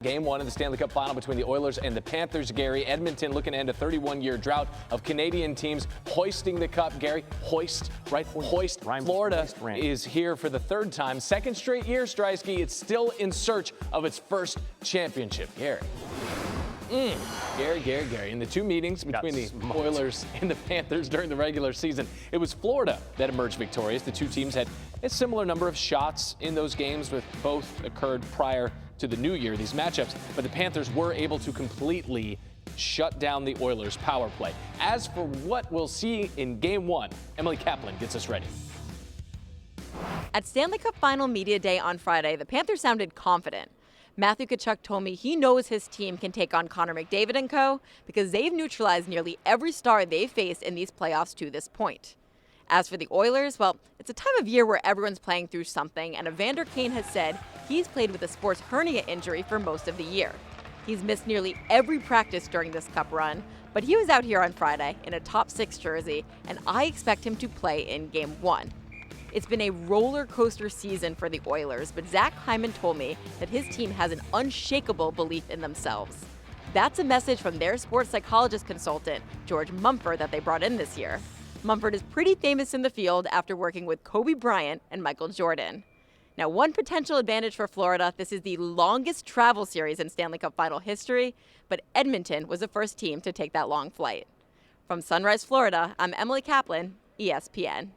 Game one of the Stanley Cup Final between the Oilers and the Panthers. Gary, Edmonton looking to end a 31-year drought of Canadian teams hoisting the cup. Gary, hoist, right? Hoist. Florida is here for the third time. Second straight year, Streisky. It's still in search of its first championship. Gary. Gary. In the two meetings between the Oilers and the Panthers during the regular season, it was Florida that emerged victorious. The two teams had a similar number of shots in those games, with both occurred prior to the new year, these matchups, but the Panthers were able to completely shut down the Oilers' power play. As for what we'll see in Game 1, Emily Kaplan gets us ready. At Stanley Cup Final Media Day on Friday, the Panthers sounded confident. Matthew Tkachuk told me he knows his team can take on Connor McDavid and co. because they've neutralized nearly every star they've faced in these playoffs to this point. As for the Oilers, well, it's a time of year where everyone's playing through something, and Evander Kane has said he's played with a sports hernia injury for most of the year. He's missed nearly every practice during this cup run, but he was out here on Friday in a top 6 jersey, and I expect him to play in Game 1. It's been a roller coaster season for the Oilers, but Zach Hyman told me that his team has an unshakable belief in themselves. That's a message from their sports psychologist consultant, George Mumford, that they brought in this year. Mumford is pretty famous in the field after working with Kobe Bryant and Michael Jordan. Now, one potential advantage for Florida, this is the longest travel series in Stanley Cup Final history, but Edmonton was the first team to take that long flight. From Sunrise, Florida, I'm Emily Kaplan, ESPN.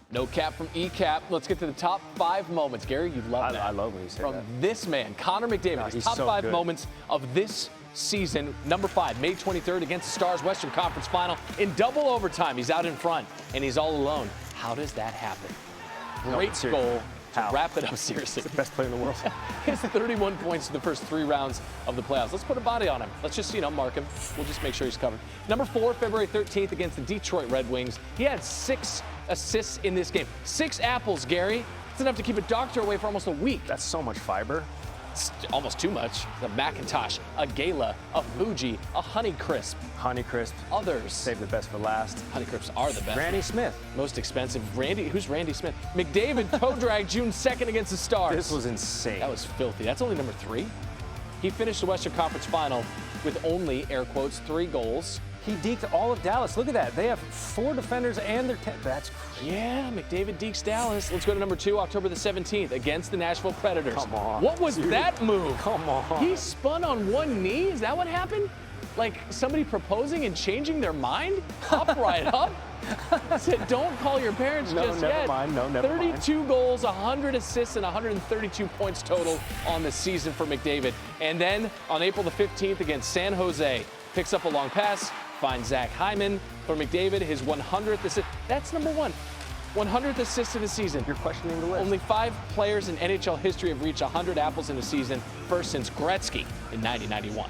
No cap from E-Cap. Let's get to the top 5 moments. Gary, you love that. I love when you say that. From this man, Connor McDavid. His top 5 moments of this season. Number 5, May 23rd against the Stars Western Conference Final. In double overtime, he's out in front, and he's all alone. How does that happen? Great goal to wrap it up, seriously. He's the best player in the world. He has 31 points in the first 3 rounds of the playoffs. Let's put a body on him. Let's just, mark him. We'll just make sure he's covered. Number 4, February 13th against the Detroit Red Wings. He had 6 assists in this game. 6 apples, Gary. It's enough to keep a doctor away for almost a week. That's so much fiber. It's almost too much. The Macintosh, a Gala, a Fuji, a Honeycrisp. Honeycrisp. Others. Save the best for last. Honeycrisps are the best. Randy Smith. Most expensive. Who's Randy Smith? McDavid toe-dragged June 2nd against the Stars. This was insane. That was filthy. That's only number 3. He finished the Western Conference Final with only, air quotes, 3 goals. He deked all of Dallas. Look at that. They have 4 defenders and their 10. That's crazy. Yeah, McDavid dekes Dallas. Let's go to number 2, October the 17th, against the Nashville Predators. Come on. What was that move? Come on. He spun on one knee? Is that what happened? Like somebody proposing and changing their mind? Up right up? Said, don't call your parents just yet. Never mind. No, never 32 goals, 100 assists, and 132 points total on the season for McDavid. And then on April the 15th against San Jose, picks up a long pass, finds Zach Hyman. For McDavid, his 100th assist. That's number 1. 100th assist in a season. You're questioning the list. Only 5 players in NHL history have reached 100 apples in a season, first since Gretzky in 1991.